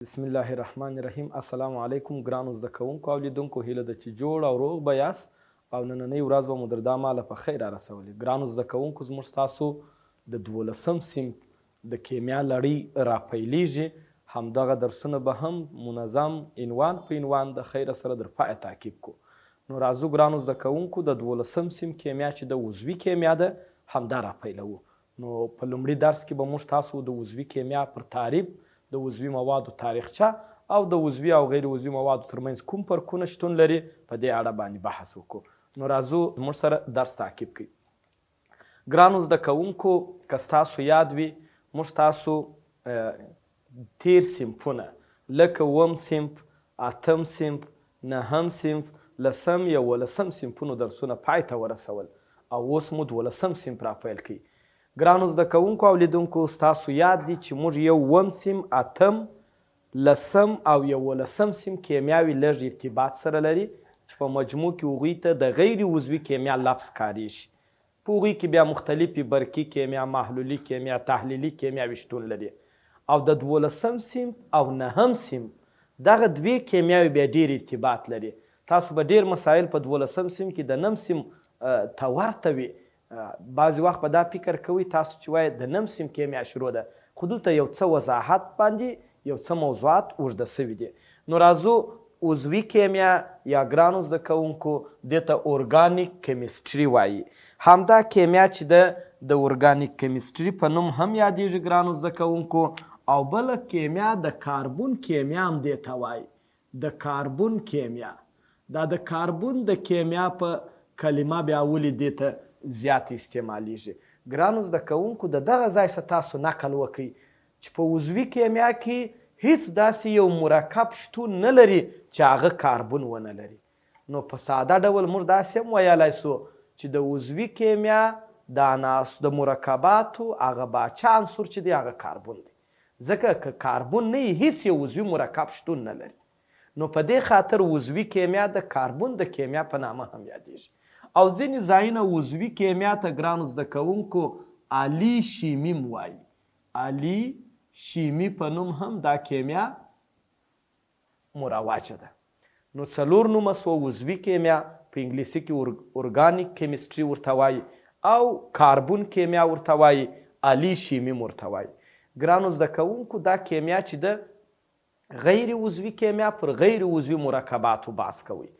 بسم الله الرحمن الرحیم. السلام علیکم ګرانو زده کوونکو او لیدونکو، هیله ده چې جوړ او روغ به یاست او نننۍ ورځ به مو در دا ماله په خیر رارسولې. ګرانو زده کوونکو، زموږ ستاسو د 12م صنف د کیمیا لړۍ راپیلیږي. همدغه درسونه به هم منظم عنوان په عنوان د خیر سره در پای تعقیب کو. نو راځو ګرانو زده کوونکو، د 12م صنف کیمیا چې د عضوي کیمیا ده همدا راپیلوو. نو په لومړي درس کې به موږ تاسو د عضوي کیمیا پر تعریف، د عضوي موادو تاریخچه او د عضوي او غیر عضوي موادو ترمنځ کوم فرقونه شتون لري په دې اړه باندې بحث وکړو. نو راځو موږ سره درس تعقیب کړئ. ګرانو زده کوونکو، که ستاسو یاد وي، موږ تاسو تیر صنفونه لکه اووم صنف، اتم صنف، نهم صنف، لسم، 11م صنفونو درسونه پای ته ورسول او اوس مو 12م صنف راپیل کړئ. ګرانو زده کوونکو او لیدونکو، ستاسو یاد دي چې موږ یو اووم صنف، اتم، لسم او 11م صنف کیمیاوي لږ ارتباط سره لري چې په مجموع کې هغوی ته د غیر عضوي کیمیا لفظ کاریږي. په هغوی کې بیا مختلفې برقي کیمیا، محلولي کیمیا، تحلیلي کیمیاوي شتون لري. او د 12م صنف او نهم صنف دغه دوې کیمیاوي بیا ډېر ارتباط لري. تاسو به ډېر مسایل په 12م صنف کې د نهم صنف ته ورته وي. بعضې وخت به دا فکر کوئ تاسو چې وایي د نهم صنف کیمیا شروع ده، خو دلته یو څه وضاحت باندې یو څه موضوعات اوږده سوي دي. نو راځو عضوي کیمیا یا ګرانو زده کوونکو دې ته ارګانیک کیمستري وایي. همدا کیمیا چې ده د ارګانیک کیمستري په نوم هم یادیږي ګرانو زده کوونکو. او بله کیمیا د کاربون کیمیا هم دې ته وایي. د کاربون کیمیا، دا د کاربون د کیمیا په کلمه بیا ولې دې ته زیات استعمالیږي. ګرانو زده کوونکو، د دغه ځای څخه تاسو نقل وکئ چې په عضوي کیمیا کې هیڅ داسې یو مرکب شتون نه لري چې هغه کاربون ونه لري. نو په ساده ډول موږ داسې هم ویلی سو چې د عضوي کیمیا د مرکباتو هغه باچا عنصر چې دی هغه کاربون دی. ځکه که کاربون نه وي، هیڅ یو عضوي مرکب شتون نه لري. نو په دې خاطر عضوي کیمیا د کاربون د کیمیا په نامه هم یادیږي. او ځینې ځایونه عضوي کیمیا ته ګرانو زده کوونکو آلي شیمی وایي. آلي شیمی په نوم هم دا کیمیا مروجه ده. نو څلور نومه سوه عضوي کیمیا، په انګلیسي کې ارګانیک کیمستري ورته وایي، او کاربون کیمیا ورته وایي، آلي شیمی ورته وایي. ګرانو زده کوونکو، دا کیمیا چې ده غیر عضوي کیمیا پر غیر عضوي مرکباتو بحث کوي،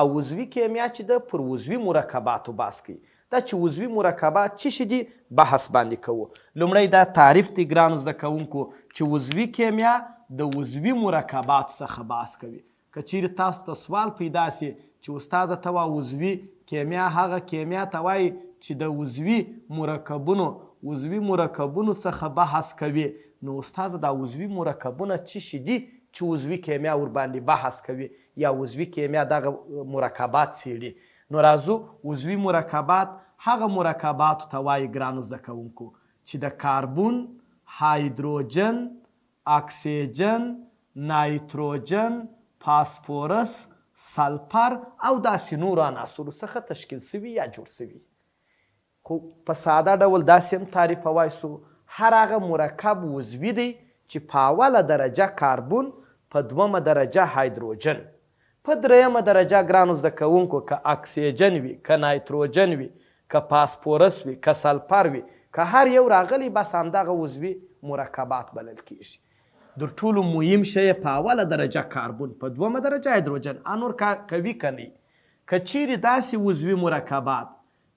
او عضوي کیمیا چې ده پر عضوي مرکباتو بحث کوي. دا چې عضوي مرکبات څه شي دي بحث باندې کوو. لومړی دا تعریف دی ګرانو زده کوونکو چې عضوي کیمیا د عضوي مرکباتو څخه بحث کوي. که چیرې تاسو ته سوال پیدا سي چې استاده ته وایه عضوي کیمیا هغه کیمیا ته وایي چې د عضوي مرکبونو څخه بحث کوي، نو استاده دا عضوي مرکبونه څه شي دي چې عضوي کیمیا ورباندې بحث کوي یا عضوي کیمیا دغه مرکبات څیړي. نو راځو عضوي مرکبات هغه مرکباتو ته وایي ګرانو زده کوونکو چې د کاربون، هایدروجن، اکسیجن، نایتروجن، فاسفورس، سلفر او داسې نورو عناصرو څخه تشکیل سوي یا جوړ سوي. خو په ساده ډول داسې هم تعریفوای سو هر هغه مرکب عضوي دی چې په اوله درجه کاربون، په دومه درجه هایدروجن، په دریمه درجه ګرانو زده کوونکو که اکسیجن وي، که نایتروجن وي، که فاسفورس وي، که سلفر وي، که هر یو راغلی بس همدغه عضوي مرکبات بلل کیږي. در ټولو مهم شی په اوله درجه کاربون، په دومه درجه هایدروجن، انور کوي که نه. که چیرې داسې عضوي مرکبات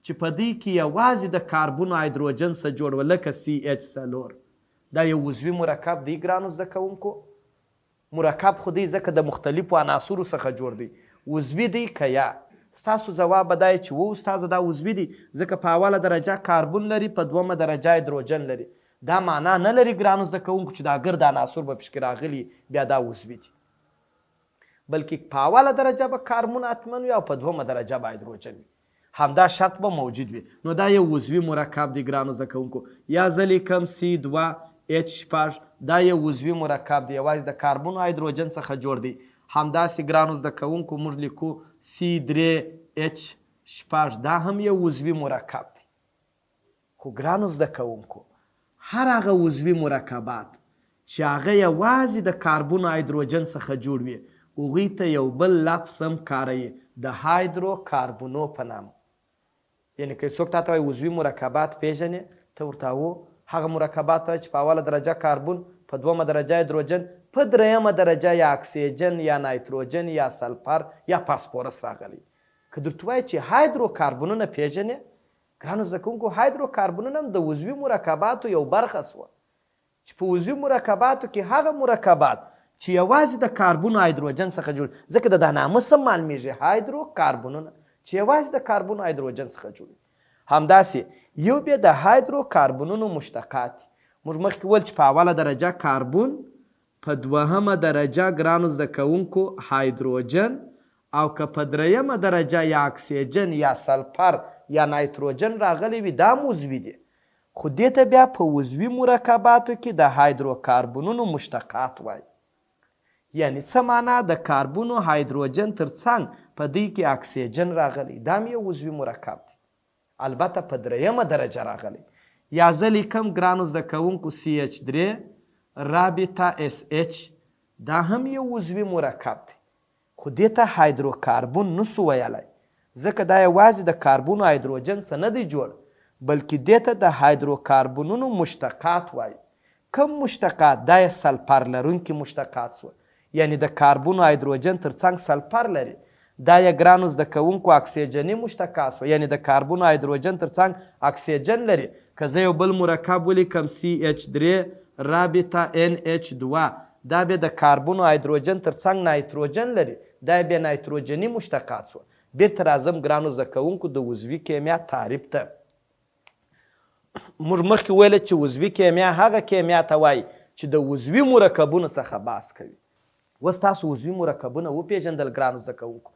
چې په دې کې یوازې د کاربون او هایدروجن څخه جوړ لکه CH4، دا یو عضوي مرکب دی ګرانو زده کوونکو. مرکب خو دی ځکه د مختلفو عناصرو څخه جوړ دی. عضوي دی که یا؟ ستاسو ځواب به دا چې و استاده دا عضوي دی ځکه په اوله درجه کاربون لري، په دومه درجه هایدروجن لري. دا معنا نه لري ګرانو زده کوونکو چې دا ګرد عناصر به پکې راغلي بیا دا عضوي دي، بلکې په اوله درجه به کاربون حتما وي او په دومه درجه به هایدروجن وي. همدا شرط به موجود وي. نو دا یو عضوي مرکب دی ګرانو زده کوونکو. یا زه لیکم C2H4، دا یو عضوي مرکب دی، یوازې د کاربون او هایدروجن څخه جوړ دی. همداسې ګرانو زده کوونکو موږ لیکو C3H4، دا هم یو عضوي مرکب دی. خو ګرانو زده کوونکو، هر هغه عضوي مرکبات چې هغه یوازې د کاربن هایدروجن څخه جوړ وي هغوی ته یو بل لفظ هم کاروي د هایدروکاربنو په نام. یعنې که څوک تا ته وایي عضوي مرکبات پېژنې ته ورته هغه مرکبات چې په اوله درجه کاربن، په دومه درجه هایدروجن، په دریمه درجه یا اکسیجن یا نایتروجن یا سلفر یا فاسفورس راغلی. که درته وایي چې هایدروکاربنونه پېژنې، ګرانو زده کوونکو هایدروکاربنونه هم د عضوي مرکباتو یو برخه سوه چې په عضوي مرکباتو کې هغه مرکبات چې یوازې د کاربن هایدروجن څخه جوړ، ځکه د دا نامه څه معلومیږي هایدروکاربنونه چې یوازې د کاربن هایدروجن څخه جوړ. همداسې یو بیا د هایدروکاربنونو مشتقات دي. موږ مخکې ویل چې په اوله درجه کاربن، په دوهمه درجه ګرانو زده کوونکو هایدروجن، او که په دریمه درجه یا اکسیجن یا سلفر یا نایتروجن راغلی وي دا عضوي دي. خو دې ته بیا په عضوي مرکباتو کې د هایدروکاربنونو مشتقات وایي. یعنی څه معنا؟ د کاربن او هایدروجن ترڅنګ په دوی کې اکسیجن راغلی، دا هم یو عضوي مرکب دی، البته په دریمه درجه راغلی. یا زه لیکم ګرانو زده کوونکو CH3 رابطه SH، دا هم یو عضوي مرکب دی، خو دې ته هایدروکاربن نسو ویلی ځکه دا یوازې د کاربن او هایدروجن څخه نه دی جوړ، بلکې دې ته د هایدروکاربنونو مشتقات وایي. کوم مشتقات؟ دا یې سلفر لرونکي مشتقات سوه، یعنی د کاربن او هایدروجن ترڅنګ سلفر لري. دا یې ګرانو زده کوونکو اکسیجني مشتقات سوه، یعنی د کاربن او هایدروجن ترڅنګ اکسیجن لري. که زه یو بل مرکب ولیکم CH3 رابطه NH2، دا بیا د کاربن او هایدروجن ترڅنګ نایتروجن لري، دا بیا نایتروجني مشتقات سوه. بیرته راځم ګرانو زده کوونکو د عضوي کیمیا تعریف ته. موږ مخکې ویله چې عضوي کیمیا هغه کیمیا ته وایي چې د عضوي مرکبونو څخه بحث کوي. اوس تاسو عضوي مرکبونه وپېژندل ګرانو زده کوونکو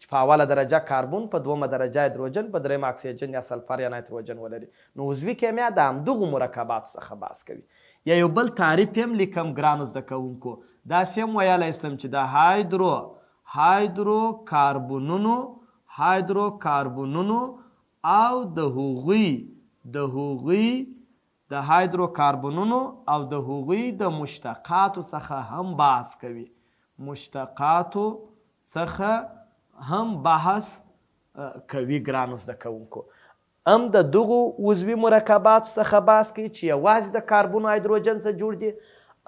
چې په اوله درجه کاربن، په دومه درجه هایدروجن، په دریمه اکسیجن یا سلفر یا نایتروجن ولري. نو عضوي کیمیا د همدغو مرکباتو څخه بحث کوي. یا یو بل تعریف هم لیکم ګرانو زده کوونکو، داسې هم ویلی سم چې د هایدروکاربنونو او د هایدروکاربنونو او د هغوی د مشتقاتو څخه هم بحث کوي. مشتقاتو څخه هم بحث کوي ګرانو زده کوونکو. هم د دغو عضوي مرکباتو څخه بحث کوي چې یوازې د کاربن او هایدروجن څخه جوړ دي،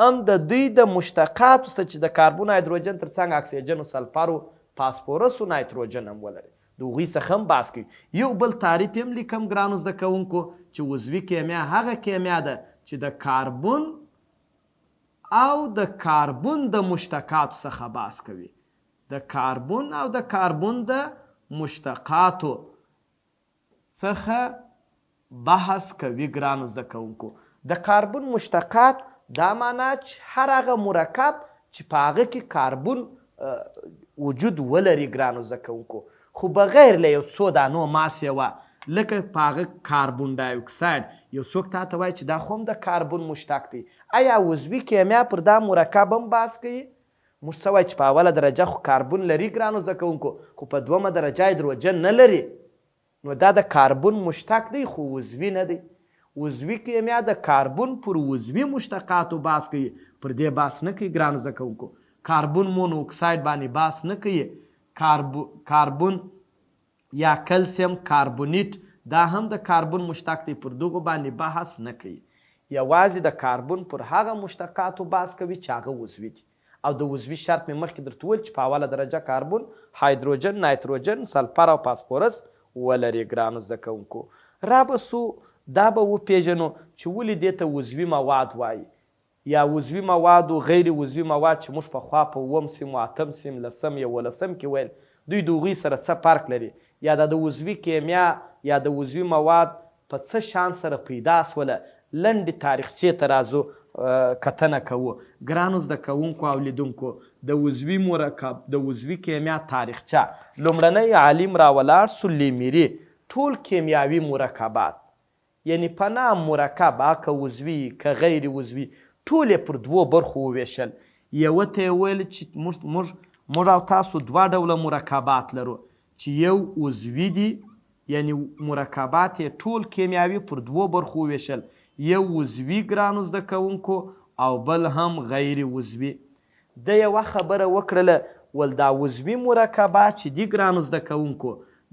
هم د دوی د مشتقاتو څخه چې د کاربن او هایدروجن ترڅنګ اکسیجن او سلفر او فاسفورس او نایتروجن هم ولري، د هغوی څخه هم بحث کوي. یو بل تعریف هم لیکم ګرانو زده کوونکو چې عضوي کیمیا هغه کیمیا ده چې د کاربن او د کاربن د مشتقاتو څخه بحث کوي. د کاربن او د کاربن د مشتقاتو څخه بحث کوي ګرانو زده کوونکو. د کاربن مشتقات دا معنا چې هر هغه مرکب چې په هغه کې کاربن وجود ولري ګرانو زده کوونکو، خو بغیر له یو څو دانو ماسې وه، لکه په هغه کاربن ډای اکساید. یو څوک تا ته وایي چې دا خو هم د کاربن مشتق دی. آیا عضوي کیمیا پر دا مرکب هم بحث کوي؟ موږ څه وایي چې په اوله درجه خو کاربن لري ګرانو زده کوونکو، خو په دومه درجه هایدروجن نه لري، نو دا د کاربن مشتق دی خو عضوي نه دی. عضوي کیمیا د کاربن پر عضوي مشتقاتو بحث کوي، پر دې بحث نه کوي ګرانو زده کوونکو. کاربن مونو اکساید باندې بحث نه کوي. کاربن یا کلسیم کاربونیت دا هم د کاربن مشتق دی، پر دغو باندې بحث نه کوي. یوازې د کاربن پر هغه مشتقاتو بحث کوي چې هغه عضوي دي. او د عضوي شرط مې مخکې درته وویل چې په اوله درجه کاربن، هایدروجن، نایتروجن، سلفر او فاسفورس ولري ګرانو زده کوونکو. را به سو دا به وپېژنو چې ولې دې ته عضوي مواد وایي، یا عضوي مواد او غیر عضوي مواد چې موږ پخوا په اووم سیم، 8م سیم، 10م، 11م کې ویل، دوی د هغوی سره څه فرق لري، یا د عضوي کیمیا یا د عضوي مواد په څه شان سره پیدا سوله. لنډې تاریخچې ته راځو، کتنه کوو. ګرانو زده کوونکو او لیدونکو، د عضوي مرکب د عضوي کیمیا تاریخچه لومړنی عالم راولاړ سو لیمیري ټول کیمیاوي مرکبات، یعنی په نام مرکب که عضوي که غیر عضوي ټول یې پر دوو برخو وویشل. یوه ته یې ویل چې موږ او تاسو دوه ډوله مرکبات لرو چې یو عضوي دي، یعنی مرکبات یې ټول کیمیاوي پر دوو برخو وویشل، یو عضوي ګرانو زده کوونکو او بل هم غیر عضوي. د یوه خبره وکړله ول دا عضوي مرکبات چې دي ګرانو زده کوونکو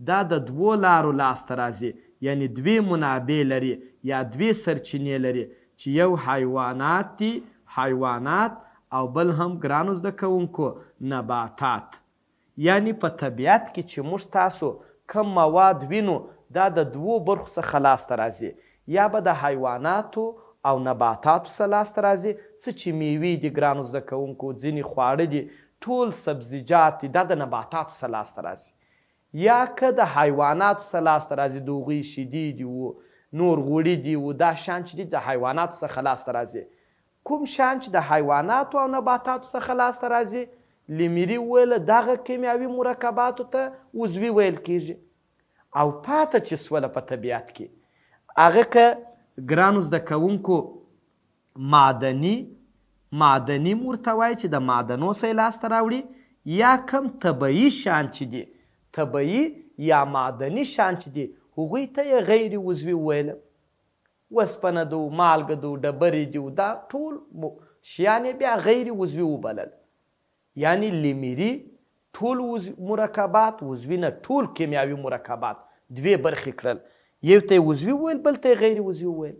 دا د دوو لارو لاسته راځي، یعنی دوې منابع لري یا دوې سرچینې لري چې یو حیوانات دي، حیوانات، او بل هم ګرانو زده کوونکو نباتات. یعنی په طبیعت کې چې موږ تاسو کم مواد وینو دا د دوو برخو څخه لاسته راځي، یا به د حیواناتو او نباتاتو څخه لاسته راځي، څه چې میوې دي ګرانو زده کوونکو، ځینې خواړه دي، ټول سبزیجات دي، دا د نباتاتو څخه لاسته راځي. یا که د حیواناتو څخه لاسته راځي، د هغوی شیدې دي و نور غوړي دي و دا شیان چې دي د حیواناتو څخه لاسته راځي. کوم شیان چې د حیواناتو او نباتاتو څخه لاسته راځي لیمیري ویل دغه کیمیاوي مرکباتو ته عضوي ویل کیږي. او پاته چې سوله په طبیعت کې هغه که ګرانو زده کوونکو معدني مرتوی چې د معدنو څخه لاسته راوړي، یا کم طبیعي شیان چې دي، طبیعي یا معدني شیان چې دي هغوی ته یې غیر عضوي ویل. وسپنه دو، مالګه دو، ډبرې دي، دا ټول شیان بیا غیر عضوي وبلل. یعنی لیمیري ټول مرکبات عضوي نه، ټول کیمیاوي مرکبات دوې برخې کړل، یو ته یې عضوي ویل بل ته یې غیر عضوي ویل.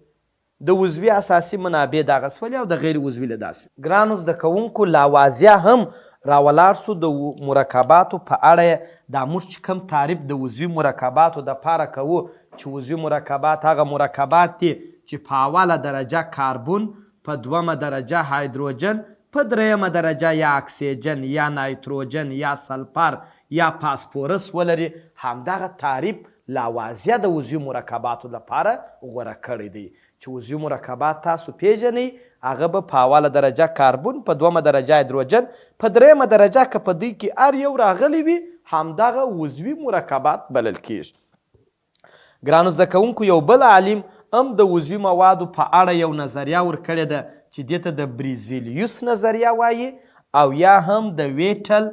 د عضوي اساسي منابع دغه سولې او د غیر عضوي له داسې. ګرانو زده کوونکو لاوازیه هم راولاړ سو د مرکباتو په اړه. دا موږ چې کوم تعریف د عضوي مرکباتو دپاره کوو چې عضوي مرکبات هغه مرکبات دي چې په اوله درجه کاربون، په دومه درجه هایدروجن، په دریمه درجه یا اکسیجن یا نایتروجن یا سلفر یا فاسفورس ولري. همدغه تعریف لاوازیه د عضوي مرکباتو لپاره غوره کړی دی چې عضوي مرکبات تاسو پیژنئ، هغه به په اوله درجه کاربون، په دومه درجه هایدروجن، په دریمه درجه که په دوی کې هر یو راغلی وي همدغه عضوي مرکبات بلل کیږي. ګرانو زده کوونکو یو بل عالم هم د عضوي موادو په اړه یو نظریه ورکړې ده چې دې ته د بریزیلیوس نظریه وایي او یا هم د ویټل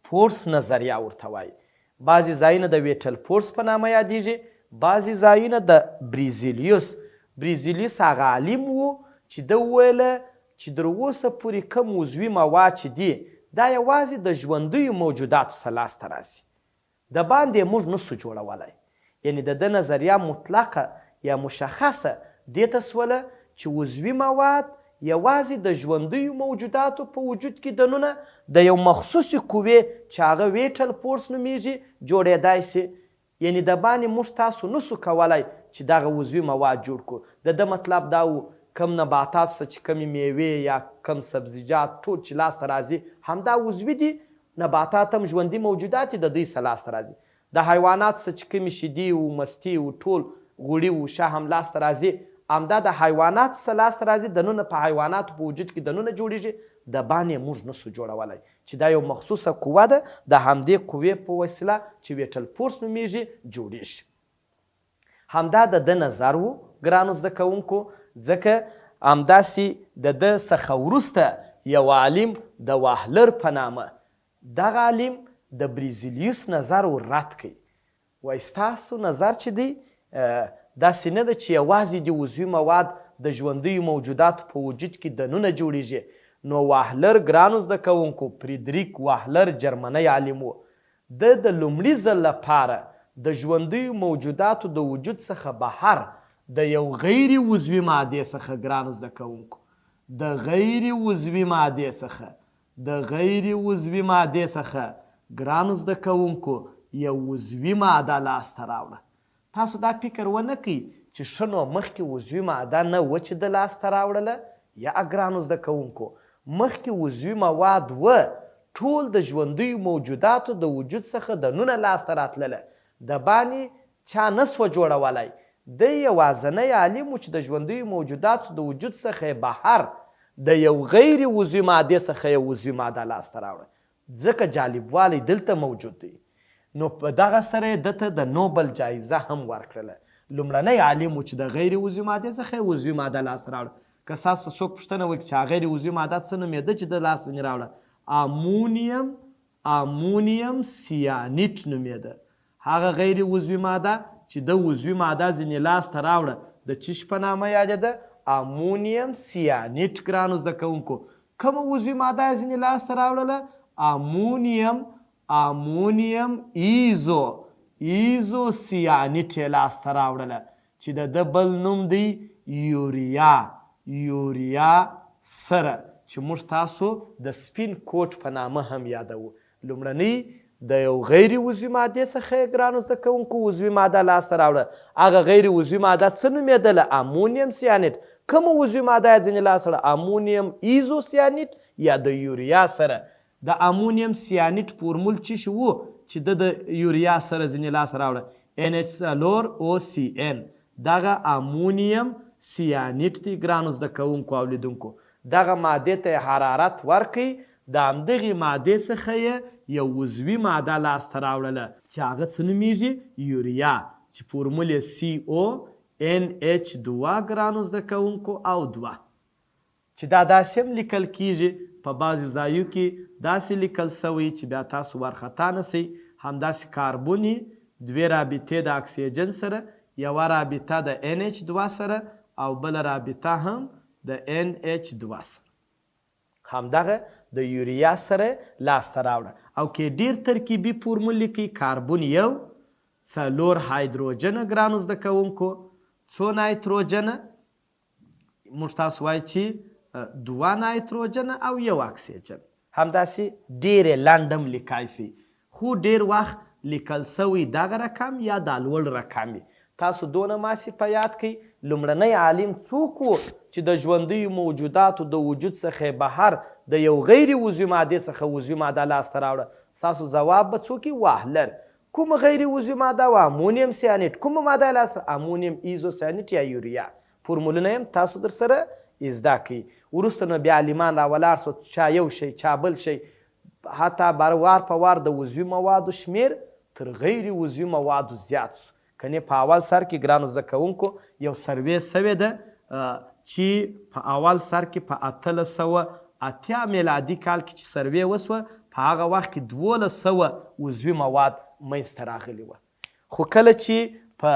فورس نظریه ورته وایي. بعضې ځایونه د ویټل فورس په نامه یادیږي، بعضې ځایونه د بریزیلیوس. بریزیلیوس هغه عالم و چې ده وویله چې تر اوسه پورې کوم عضوي مواد چې دي دا یوازې د ژوندیو موجوداتو څخه لاسته راځي، د باندې موږ نسو جوړولی. یعنی د ده نظریه مطلقه یا مشخصه دې ته سوله چې عضوي مواد یوازې د ژوندیو موجوداتو په وجود کې دننه د یو مخصوصې قوې چې هغه ویټل فورس نومیږي جوړېدای سي. یعنی د باندې موږ تاسو نسو کولی چې دغه عضوي مواد جوړ کړو. د ده مطلب دا و کم نباتات څخه چې کمې میوې یا کم سبزیجات ټول چې لاسته راځي همدا عضوي دي. نباتات هم ژوندي موجودات دي، د دوی څخه لاسته راځي. د حیواناتو څخه چې کمې شیدې و، مستې و، ټول غوړي و، شه هم لاسته راځي، همدا د حیواناتو څخه لاسته راځي. دننه په حیواناتو په وجود کې دننه جوړیږي، د باندې موږ نسو جوړولی چې دا یو مخصوصه قوه ده، د همدې قوې په وسیله چې ویټل فورس نومیږي جوړیږي. همدا د ده نظر و ګرانو زده کوونکو، ځکه همداسې د ده څخه وروسته یو عالم د واهلر په نامه، دغه عالم د بریزیلیوس نظر ور رد کوي. وایي ستاسو نظر چې دی داسې نه ده چې یوازې د عضوي مواد د ژوندیو موجوداتو په وجود کې دننه جوړیږي. نو واهلر ګرانو زده کوونکو، فریدریک واهلر جرمنی عالم و، د لومړي ځل لپاره د ژوندیو موجوداتو د وجود څخه بهر د یو غیر عضوي مادې څخه ګرانو زده کوونکو، د غیر عضوي مادې څخه ګرانو زده کوونکو یو عضوي ماده لاسته راوړه. تاسو دا فکر ونه کوئ چې ښه نو مخکې عضوي ماده نه وه چې د لاسته راوړله؟ یا ګرانو زده کوونکو مخکې عضوي مواد و، ټول د ژوندیو موجوداتو د وجود څخه دننه لاسته راتلله، د باندې چا نسوه جوړولی. د یوازنی عالم و چې د ژوندیو موجوداتو د وجود څخه بهر د یو غیر عضوي مادې څخه یو عضوي ماده لاسته راوړه. ځکه جالبوالی دلته موجود دی. نو په دغه سره یې ده ته د نوبل جایزه هم ورکړله. لومړنی عالم و چې د غیر عضوي مادې څخه یې عضوي ماده لاسته راوړه. که ستاسو څوک پوښتنه وکړي چې غیر عضوي ماده څه نومېده چې د لاسته یې راوړه؟ امونیم سیانیټ نومېده. هغه غیر عضوي ماده چې د عضوي ماده ځینې لاسته راوړه د چی په نامه یادېده؟ امونیم سیانیټ. ګرانو زده کوونکو کومه عضوي ماده یې ځینې لاسته راوړله؟ امونیم ایزو سیانیټ یې لاسته راوړله چې د ده بل نوم دی یوریا سره، چې موږ تاسو د سپین کوټ په نامه هم یادوو. لومړنۍ د یو غیر عضوي مادې څخه یې ګرانو زده کوونکو عضوي ماده لاسته راوړه. هغه غیر عضوي ماده څه نومېدله؟ امونیم سیانیټ. کومه عضوي ماده یې ځینې لاسته راوړه؟ امونیم ایزو سیانیټ یا د یوریا سره. د امونیم سیانیټ فورمول څه شی و چې د یوریا سره ځینې لاسته راوړه؟ NH4OCN. دغه امونیم سیانیټ دی ګرانو زده کوونکو او لیدونکو. دغه مادې ته حرارت ورکوي، د همدغې مادې څخه یې یو عضوي ماده لاسته راوړله چې هغه څه نومیږي؟ یوریا، چې فورمول یې CONH2 ګرانو زده کوونکو او 2. چې دا داسې هم لیکل کیږي، په بعضې ځایو کې داسې لیکل سوی چې بیا تاسو وارخطا نسئ. همداسې کاربون دوې رابطې د اکسیجن سره، یوه رابطه د NH2 سره او بله رابطه هم د NH2 سره. همدغه د یوریا سره لاسته راوړه. او که ډېر ترکیبي فورمول لیکئ، کاربون 1 4 هایدروجنه ګرانو زده کوونکو، 2 نایتروجنه، موږ تاسو وایو چې 2 نایتروجنه او 1 اکسیجن. همداسې ډېرې لنډ هم لیکای سي، خو ډېر وخت لیکل سوی دغه رقم یا دا لوړ رقم وي. تاسو دونه ماسې په یاد کړئ لومړنی عالم څوک و چې د ژوندیو موجوداتو د وجود څخه بهر د یو غیر عضوي مادې څخه عضوي ماده لاسته راوړه؟ ستاسو ځواب به څوک وي؟ واهلر. کومه غیر عضوي ماده و؟ امونیم سیانیټ. کومه ماده یې لاسته؟ امونیم ایزو سیانیټ یا یوریا. فورمولونه یې تاسو در سره زده کړئ. وروسته نو بیا عالمان راولاړ سو، چا یو شی چا بل شی، حتی وار په وار د عضوي موادو شمیر تر غیر عضوي موادو زیات سو. کنې په اول سر کې ګرانو زده کوونکو یو سروې سوې ده چې په اول سر کې په 1880 میلادي کال کې چې سروې وسوه، په هغه وخت کې 1200 عضوي مواد منځته راغلي وه. خو کله چې په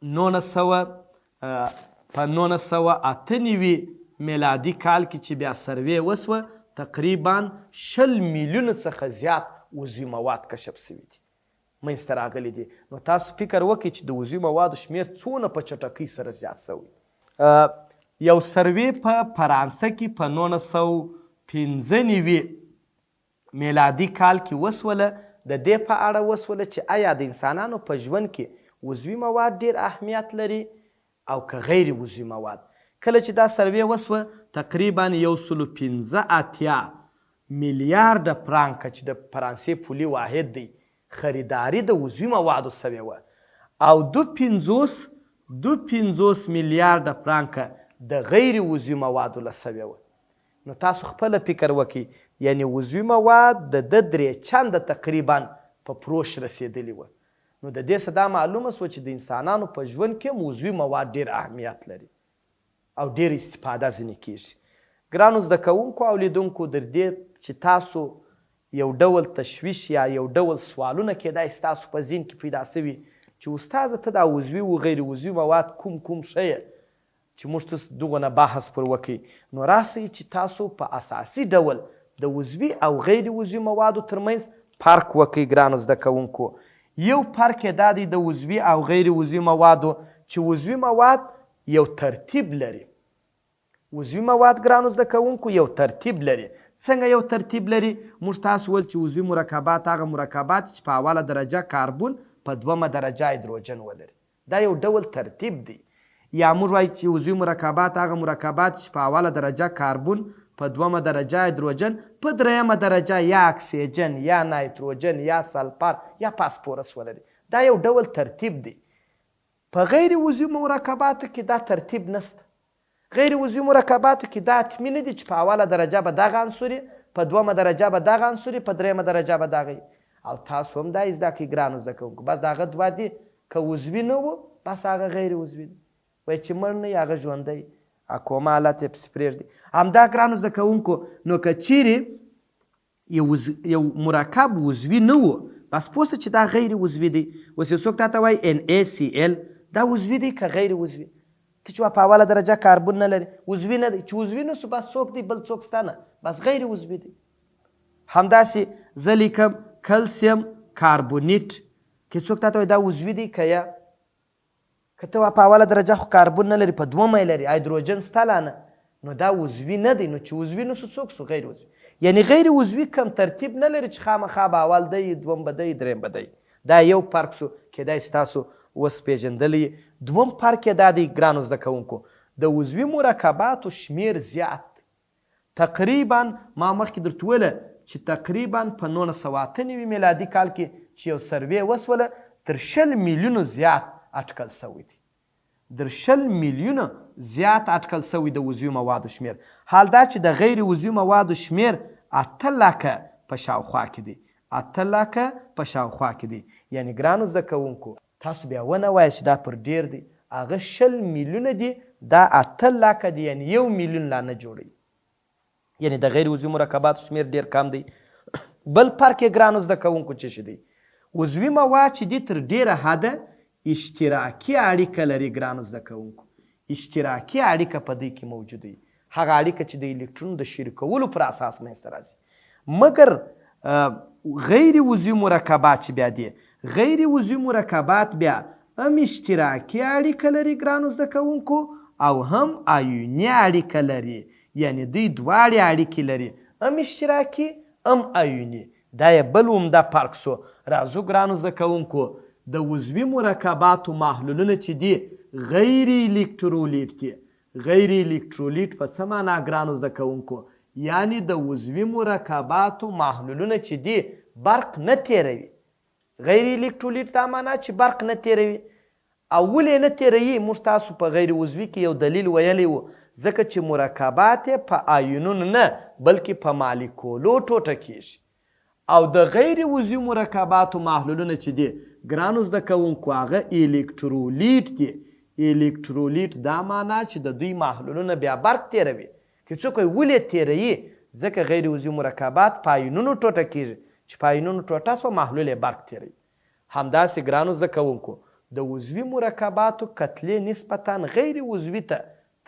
1998 میلادي کال کې چې بیا سروې وسوه، تقریبا 20 میلیونه څخه زیات عضوي مواد کشف سوي دي، منځته راغلي دي. نو تاسو فکر وکړئ چې د عضوي موادو شمیر څونه په چټکۍ سره زیات سوی. یو سروې په فرانسه کې په 1995 میلادي کال کې وسوله. د دې په اړه وسوله چې آیا د انسانانو په ژوند کې عضوي مواد ډیر اهمیت لري او که غیر عضوي مواد. کله چې دا سروې وسوه، تقریبا 115 میلیارډه فرانکه چې د فرانسې پولي واحد دی خریداري د عضوي موادو سوې وه، او 250 میلیارډه فرانکه د غیر عضوي موادو له سوې وه. نو تاسو خپله فکر وکړئ، یعنی عضوي مواد د 3 چنده تقریبا په فروش رسېدلي وه. نو د دې څه دا معلومه سوه چې د انسانانو په ژوند کې عضوي مواد ډېر اهمیت لري او ډېر استفاده ځینې کېږي. ګرانو زده کوونکو او لیدونکو، در دې چې تاسو یو ډول تشویش یا یو ډول سوالونه کېدای ستاسو په ذهن کې پیدا سوي چې استاذه ته دا عضوي و غیر عضوي مواد کوم ښیه چې موږ تاسو دغونه بحث پر وکړئ. نو راسئ چې تاسو په اساسي ډول د عضوي او غیر عضوي موادو ترمنځ فرق وکړئ. ګرانو زده کوونکو، یو فرق یې دا دی د عضوي او غیر عضوي موادو چې عضوي مواد یو ترتیب لري. عضوي مواد ګرانو زده کوونکو یو ترتیب لري. څنګه یو ترتیب لري؟ موږ تاسو ویل چې عضوي مرکبات هغه مرکبات چې په اوله درجه کاربون، په 2مه درجه هایدروجن ولري. دا یو ډول ترتیب دی. یا موږ وایو چې عضوي مرکبات هغه مرکبات چې په اوله درجه کاربون، په 2مه درجه هایدروجن، په 3مه درجه یا اکسیجن یا نایتروجن یا سلفر یا فاسفورس ولري. دا یو ډول ترتیب دی. په غیر عضوي مرکباتو کې دا ترتیب نشته. غیر عضوي مرکباتو کې دا حتمي نه دي چې په اوله درجه به دغه عنصر، په 2مه درجه به دغه عنصر، په 3مه درجه به دغه. او تاسو هم دا زده کړئ ګرانو زده کوونکو. بس د هغه 2 دي، که عضوي نه و بس هغه غیر عضوي دی. وایي چې مړ نه هغه ژوندی، کومه حالت یې پسې پرېږدي. همدا ګرانو زده کوونکو، نو که چیرې یو مرکب عضوي نه و، بس پوه سه چې دا غیر عضوي دی. اوس یو څوک تا ته وایي NaCl، دا عضوي دی که غیر عضوي؟ که چې په اوله درجه کاربن نه لري عضوي نه دی چې عضوي نه سو بس څوک دی بل څوک ستا نه بس غیر عضوي دی همداسې زه لیکم کلسیم کاربونیټ که څوک تا ته وایي دا عضوي دی که یا که ته په اوله درجه خو کاربن نه لري په دومه یې لري هایدروجن ستا لا نه نو دا عضوي نه دی نو چې عضوي نه سو څوک سو غیر عضوي یعنی غیر عضوي کم ترتیب نه لري چې خامخا به اول دی دوم به دی دریم به دی دا یو فرق سو کیدای شي تاسو اوس پیژندلی دوم فرق یې دا دی ګرانو زده کوونکو د عضوي مرکباتو شمیر زیات دی تقریبا ما مخکې درته ویله چې تقریبا په 1998 میلادي کال کې چې یو سروې وسوله تر 20 میلیونو زیات اټکل سوی دی در 20 میلیونه زیات اټکل سوی د عضوي موادو شمیر حال دا چې د غیر عضوي موادو شمیر 8 لکه په شاوخوا کې دی 8 لکه په شاوخوا کې دی یعنی ګرانو زده کوونکو تاسو بیا ونه وایئ چې دا پر ډیر دی هغه 20 میلیونه دی دا 8 لکه دی یعنی 1 میلیون لا نه جوړوي یعنی د غیر عضوي مرکباتو شمیر ډیر کم دی بل فرق یې ګرانو زده کوونکو څه شی دی عضوي مواد چې دي تر ډیره حده اشتراکي اړیکه لري ګرانو زده کوونکو اشتراکي اړیکه په دې کې موجوده وي هغه اړیکه چې د الکترون د شریکولو پر اساس منځته راځي مګر غیر عضوي مرکبات چې بیا دي غیر عضوي مرکبات بیا هم اشتراکي اړیکه لري ګرانو زده کوونکو او هم آیوني اړیکه لري یعنی دوی دواړې اړیکې لري هم اشتراکي هم آیوني دا یې بل عمده فرق سو راځو ګرانو زده کوونکو د عضوي مرکباتو محلولونه چې دي غیر الکترولیت دي غیر الکترولیت په څه معنا ګرانو زده کوونکو یعنی د عضوي مرکباتو محلولونه چې دي برق نه تیروي غیر الکترولیت دا معنا چې برق نه تیروي او ولې نه تیروي موږ تاسو په غیر عضوي کې یو دلیل ویلی و ځکه چې مرکبات په آیونونو نه بلکې په مالیکولو ټوټه کیږي او د غیر عضوي مرکباتو محلولونه چې دي ګرانو زده کوونکو هغه الکترولیت دي الکترولیت دا معنا چې د دوی محلولونه بیا برق تیروي که څوک وایي ولې تیروي ځکه غیر عضوي مرکبات په آیونونو ټوټه کیږي چې په آیونونو ټوټه سوه محلول یې برق تیروي همداسې ګرانو زده کوونکو د عضوي مرکباتو کتلې نسبتا غیر عضوي ته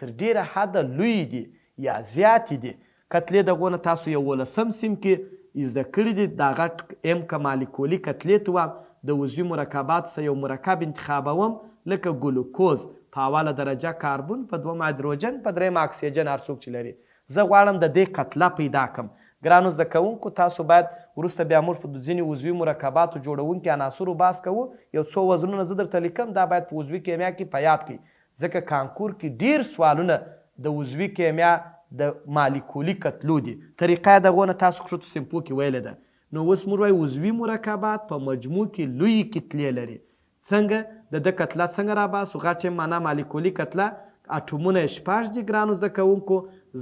تر ډیره حده لوی دي یا زیاتې دي کتلې دغو نه تاسو 11 سیم کې زده کړي دي دا غټ ام که مالیکولي کتلې ته وام د عضوي مرکباتو څخه یو مرکب انتخابوم لکه ګلوکوز په اوله درجه کاربن په دوم هایدروجن په دریم اکسیجن هر څوک چې لري زه غواړم د دې کتله پیدا کړم ګرانو زده کوونکو تاسو باید وروسته بیا موږ په ځینې عضوي مرکباتو جوړونکي عناصرو بحث کوو یو څو وزنونه زه درته لیکم دا باید په عضوي کیمیا کې په یاد کړئ ځکه کانکور کې ډیر سوالونه د عضوي کیمیا د مالیکولي کتلو دي طریقه دغو نه تاسو کښتو سمپو کې ویلې ده نو اوس موږ وایو عضوي مرکبات په مجموع کې لوی کتلې لري څنګه د ده کتله څنګه راباسو غټ معنا مالیکولي کتله اټومونه یې 6 دي ګرانو زده کوونکو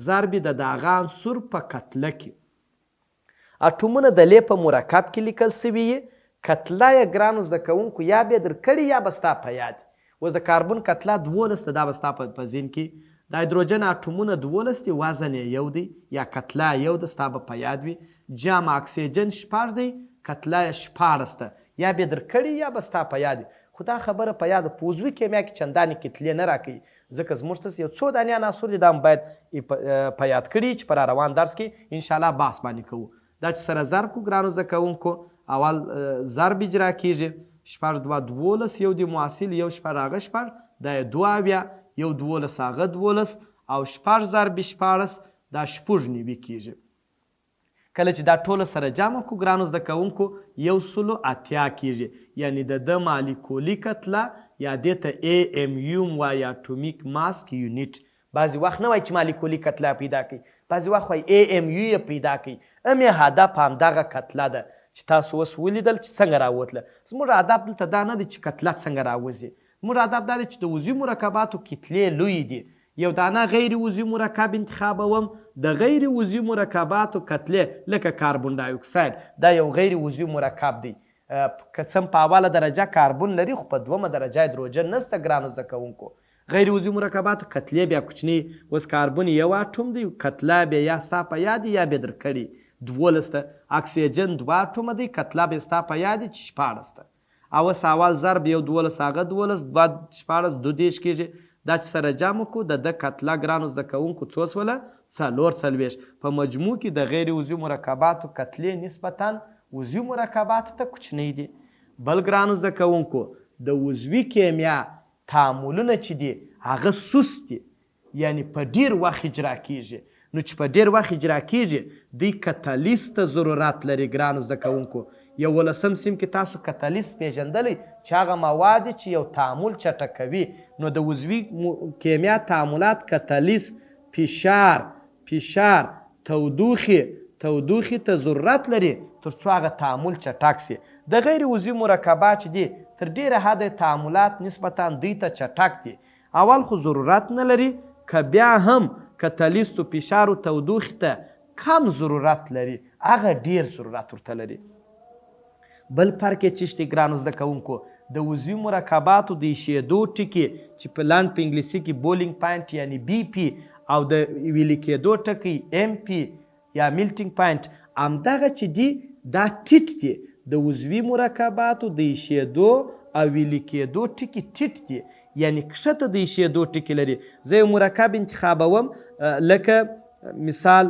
ضرب د دغه عنصر په کتله کې اټومونه د لې په مرکب کې لیکل سوي کتله یې ګرانو زده کوونکو یا به درکړي یا به ستا په یاد اوس د کاربن کتله 12 ده دا به ستا په ذهن کې د هایدروجن اټومونه 12 دي وزن یې یو دی یا کتله یو ده ستا به په یاد وي جام اکسیجن 6 دی کتله یې 14 ده یا به درکړي یا به ستا په یاد وي خو دا خبره په یاد په عضوي کیمیا کې چندانې کتلې نه راکوي ځکه زموږ ته یو څو دانې عناصر دي دا هم باید په یاد کړي چې په روان درس کې انشاءالله بحث باندې کوو دا چې سره ضرب کو ګرانو زده کوونکو اول ضرب اجرا کیږي 6 2 12 یو دی معاصل یو 6 هغه 6 دا 2 بیا یو 12 هغه 12 او 6 ضرب 14 دا 9 کیږي کله چې دا ټوله سره جمع کو ګرانو زده کوونکو 180 کیږي یعنی د مالیکولي کتله یا دې ته AMU وایي اټومیک ماس یونیټ بعضې وخت نه وایي چې مالیکولي کتله پیدا کوي بعضې وخت وایي AMU یې پیدا کوي هم یې هدف همدغه کتله ده چې تاسو اوس ولیدل چې څنګه راوتله زموږ هدف دلته دا نه دی چې کتله څنګه راوځي زموږ هدف دا دی چې د عضوي مرکباتو کتلې لوی دي یو دانه غیر عضوي مرکب انتخابوم د غیر عضوي مرکباتو کتلې لکه کاربن دای اکساید دا یو غیر عضوي مرکب دی که څه په اوله درجه کاربن لري خو په دومه درجه هایدروجن نسته ګرانو زده کوونکو غیر عضوي مرکباتو کتلې بیا کوچني اوس کاربن یو اټوم دی کتله بیا یا ستا په یاد یا بیا درکړي 12 ته اکسیجن 2 اټومه دی کتله بیا ستا په یاد چې 14 ته اوس اول ضرب یو 12 هغه 12 2 14 2 دیش کېږي دا چې سره جمع کړو د ده کتله ګرانو زده کوونکو څو شوله 4 په مجموع کې د غیر عضوي مرکباتو کتلې نسبتاً عضوي مرکباتو ته کوچنی دي. بل ګرانو زده کوونکو د عضوي کیمیا تعاملونه چې دي هغه سست دي، یعنی په ډیر وخت اجرا کیږي. نو چې په ډیر وخت اجرا کیږي دوی کتالیست ته ضرورت لري. ګرانو زده کوونکو 11 سیم کې تاسو کتالیست پیژندلی چې هغه مواد چې یو تعامل چټکوي. نو د عضوي کیمیا تعاملات کتالیست فشار تودوخې ته ضرورت لري تر څو هغه تعامل چټک سي. د غیر عضوي مرکبات چې دي تر ډیره حده تعاملات نسبتاً دوی ته چټک دي. اول خو ضرورت نه لري، که بیا هم کتالیست و فشار و تودوخې ته کم ضرورت لري هغه ډیر ضرورت ورته لري. بل فرق یې څه شته ګرانو زده کوونکو؟ د عضوي مرکباتو د ایشېدو ټکي چې په لاند په انګلیسي کې بولینګ پاینټ یعنی بی پی او د ویلي کېدو ټکی ام پی یا میلټینګ پاینټ همدغه چې دي دا ټیټ دي. د عضوي مرکباتو د ایشېدو او ویلي کېدو ټکي ټیټ دي، یعنی کښته د ایشېدو ټکي لري. زه یو مرکب انتخابوم لکه مثال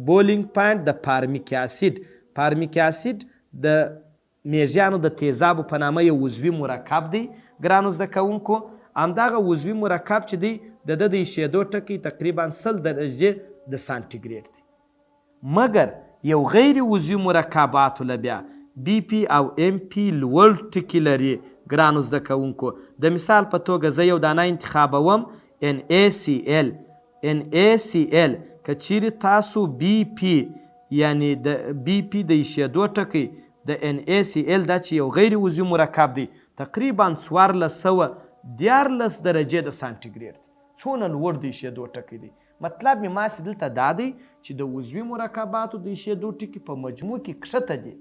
بولینګ پاینټ د فارمیک اسید. فارمیک اسید د میږیانو د تیزابو په نامه یو عضوي مرکب دی. ګرانو زده کوونکو همدغه عضوي مرکب چې دی د ده د ایشېدو ټکی تقریبا 100 درجې د سانتیګریډ دی. مګر یو غیر عضوي مرکباتو له بیا بی پی او ام پی لوړ ټکي لري. ګرانو زده کوونکو د مثال په توګه زه یو دانه انتخابوم NaCl. که چیرې تاسو بی پی یعنی د بی پی د ایشېدو ټکی د NaCl دا چې یو غیر عضوي مرکب دی تقریبا 1414 درجې د سانتیګریډ. څونه لوړ د ایشېدو ټکی دی. مطلب مې ماسې دلته دا دی چې د عضوي مرکباتو د ایشېدو ټکي په مجموع کې کښته دي،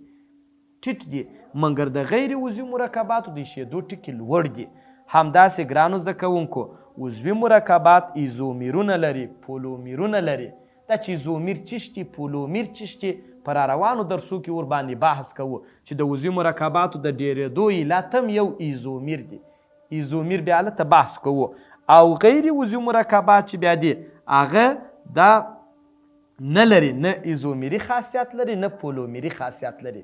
ټیټ دي، مګر د غیر عضوي مرکباتو د ایشېدو ټکي لوړ دي. همداسې ګرانو زده کوونکو عضوي مرکبات ایزومیرونه لري، پولومیرونه لري. دا چې ایزومیر څه شي، پولومیر څه شي، په راروانو درسو کې ور باندې بحث کوو چې د عضوي مرکباتو د ډیرېدو علت هم یو ایزومیر دی. ایزومیر بیا هلته بحث کوو. او غیر عضوي مرکبات چې بیا دي هغه دا نه لري، نه ایزومیري خاصیت لري نه پولومیري خاصیت لري.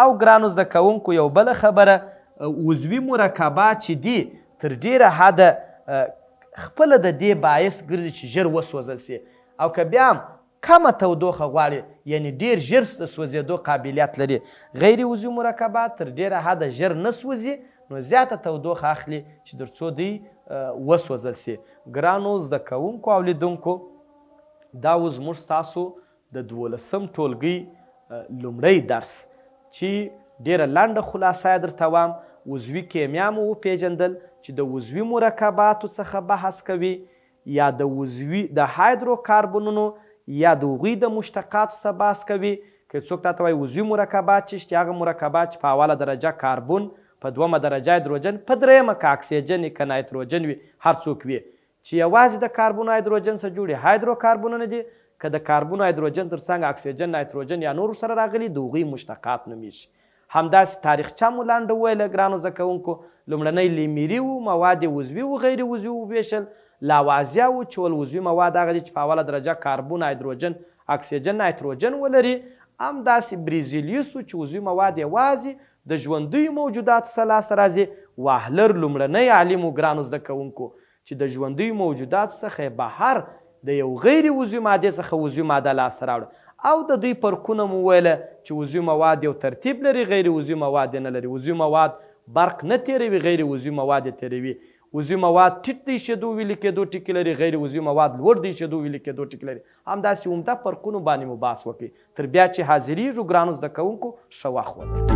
او ګرانو زده کوونکو یو بله خبره، عضوي مرکبات چې دي تر ډیره حده خپله د دې باعث ګرځي چې ژر وسوځل سي، او که بیا هم کمه تودوخه غواړي یعنی ډیر ژر د سوځېدو قابلیت لري. غیر عضوي مرکبات تر ډیره حده ژر نه سوځي، نو زیاته تودوخه اخلي چې تر څو دوی وسوځل سي. ګرانو زده کوونکو او لیدونکو دا اوس موږ ستاسو د 12 ټولګي لومړی درس چې ډیره لنډه خلاصه یې درته وایم. عضوي کیمیا مو وپېژندل چې د عضوي مرکباتو څخه بحث کوي یا د عضوي د هایدروکاربنونو یا د هغوی د مشتقاتو څخه بحث کوي. که څوک تاته وایي عضوي مرکبات چې شته هغه مرکبات چې په اوله درجه کاربن، په دومه درجه هایدروجن، په دریمه که اکسیجن که نایتروجن وي، هر څوک وي چې یوازې د کاربن هایدروجن څخه جوړي هایدروکاربنونه دي. که د کاربن هایدروجن تر څنګ اکسیجن، نایتروجن یا نورو سره راغلي د هغوی مشتقات نومیږي. همداسې تاریخچه مو لنډه وویله ګرانو زده کوونکو. لومړنی لیمیري وو، مواد عضوي و غیر عضوي وویشل. لاوازیا و چې ول عضوي مواد هغه دي چې په اوله درجه کاربن، هایدروجن، اکسیجن، نایتروجن ولري. همداسې بریزیلیوس و چې عضوي مواد یوازې د ژوندیو موجوداتو څخه لاسته راځي. واهلر لومړنی عالم و ګرانو زده کوونکو چې د ژوندیو موجوداتو څخه بهر د یو غیر عضوي مادې څخه عضوي ماده لاسته راوړه. او د دوی فرقونه مو ویله چې عضوي مواد یو ترتیب لري، غیر عضوي مواد نه لري. عضوي مواد برق نه تیروي، غیر عضوي مواد یې تیروي. عضوي مواد ټیټ د ایشېدو ویلي کېدو ټکي لري، غیر عضوي مواد لوړ د ایشېدو ویلي کېدو ټکي لري. همداسې عمده فرقونو باندې مو بحث وکړي. تر بیا چې حاضریږو ګرانو زده کوونکو ښه وخت ولرئ.